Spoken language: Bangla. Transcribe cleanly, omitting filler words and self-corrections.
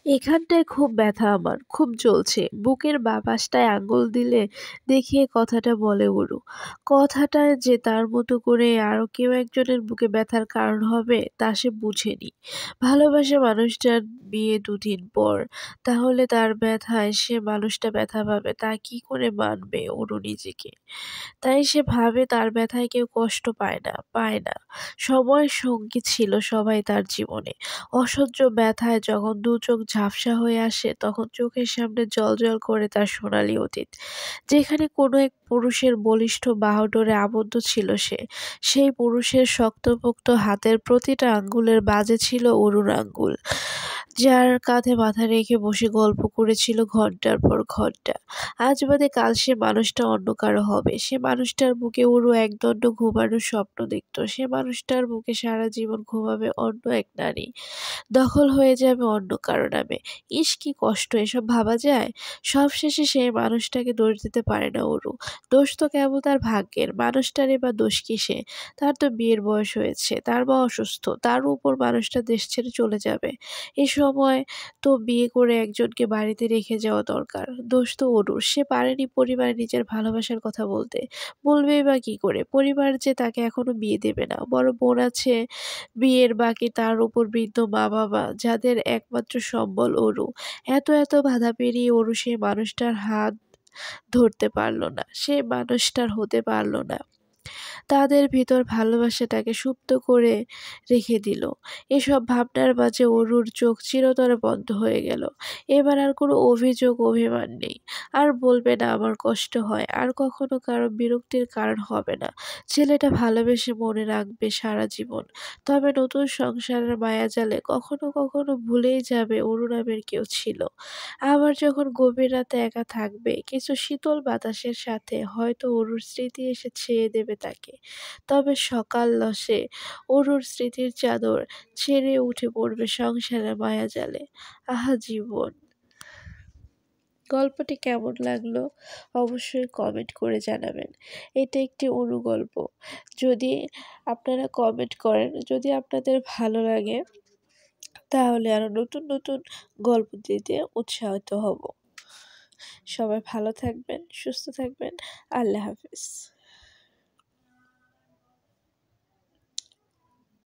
এখানটায় খুব ব্যথা আমার, খুব জ্বলছে। বুকের বাঁ পাশটায় আঙুল দিলে দেখিয়ে কথাটা বলে অরু। কথাটা যে তার মতো করে আরো কেউ একজনের বুকে ব্যথার কারণ হবে তা সে বুঝেনি। ভালোবাসা মানুষটার বিয়ে ২ দিন পর। তাহলে তার ব্যথায় সে মানুষটা ব্যথা পাবে তা কি করে মানবে অরু নিজেকে? তাই সে ভাবে তার ব্যথায় কেউ কষ্ট পায় না, পায় না। সময়ের সঙ্গী ছিল সবাই তার জীবনে। অসহ্য ব্যথায় যখন দু চোখ ঝাপসা হয়ে আসে তখন চোখের সামনে জ্বলজ্বল করে তার সোনালি অতীত। যেখানে কোনো এক পুরুষের বলিষ্ঠ বাহুডোরে আবদ্ধ ছিল সে। সেই পুরুষের শক্তপোক্ত হাতের প্রতিটা আঙ্গুলের বাজে ছিল অরুর আঙ্গুল। যার কাঁধে মাথা রেখে বসে গল্প করেছিল ঘন্টার পর ঘন্টা। আজ বাদে কাল সে মানুষটা অন্য কারো হবে। সে মানুষটার বুকে অরু একদণ্ড ঘুমানোর স্বপ্ন দেখত। সে মানুষটার বুকে সারা জীবন ঘুমাবে অন্য এক নারী। দখল হয়ে যাবে অন্য কারো নামে। ইস কি কষ্ট, এসব ভাবা যায়? সবশেষে সেই মানুষটাকে দোষ দিতে পারে না অরু। দোষ তো কেবল তার ভাগ্যের। মানুষটারই বা দোষ কিসে? তার তো বিয়ের বয়স হয়েছে, তার মা অসুস্থ, তার উপর মানুষটা দেশ ছেড়ে চলে যাবে। এ সময় তো বিয়ে করে একজনকে বাড়িতে রেখে যাওয়া দরকার। দোষ তো অরুর। সে পারেনি পরিবারে নিজের ভালোবাসার কথা বলতে। বলবেই বা কি করে? পরিবার যে তাকে এখনো বিয়ে দেবে না। বড় বোন আছে, বিয়ের বাকি, তার উপর বৃদ্ধ মা-বাবা যাদের একমাত্র সম্বল অরু। এত বাধা পেরিয়ে অরু সেই মানুষটার হাত ধরতে পারল না। সে মানুষটার হতে পারল না। তাদের ভিতর ভালোবাসাটাকে সুপ্ত করে রেখে দিল। এসব ভাবনার মাঝে অরুর চোখ চিরতরে বন্ধ হয়ে গেল। এবার আর কোনো অভিযোগ অভিমান নেই। আর বলবে না আমার কষ্ট হয়, আর কখনো কারো বিরক্তির কারণ হবে না। ছেলেটা ভালোবেসে মনে রাখবে সারা জীবন। তবে নতুন সংসারের মায়াজালে কখনো ভুলেই যাবে অরু নামের কেউ ছিল। আবার যখন গভীর রাতে একা থাকবে, কিছু শীতল বাতাসের সাথে হয়তো অরুর স্মৃতি এসে ছেয়ে দেবে তাকে। তবে সকাল লসে অরুর স্মৃতির চাদর ছেড়ে উঠে পড়বে সংসারের মায়াজালে। আহা জীবন! গল্পটি কেমন লাগলো অবশ্যই কমেন্ট করে জানাবেন। এটা একটি অনুগল্প। যদি আপনারা কমেন্ট করেন, যদি আপনাদের ভালো লাগে তাহলে আরো নতুন গল্প দিতে উৎসাহিত হব। সবাই ভালো থাকবেন, সুস্থ থাকবেন। আল্লাহ হাফেজ।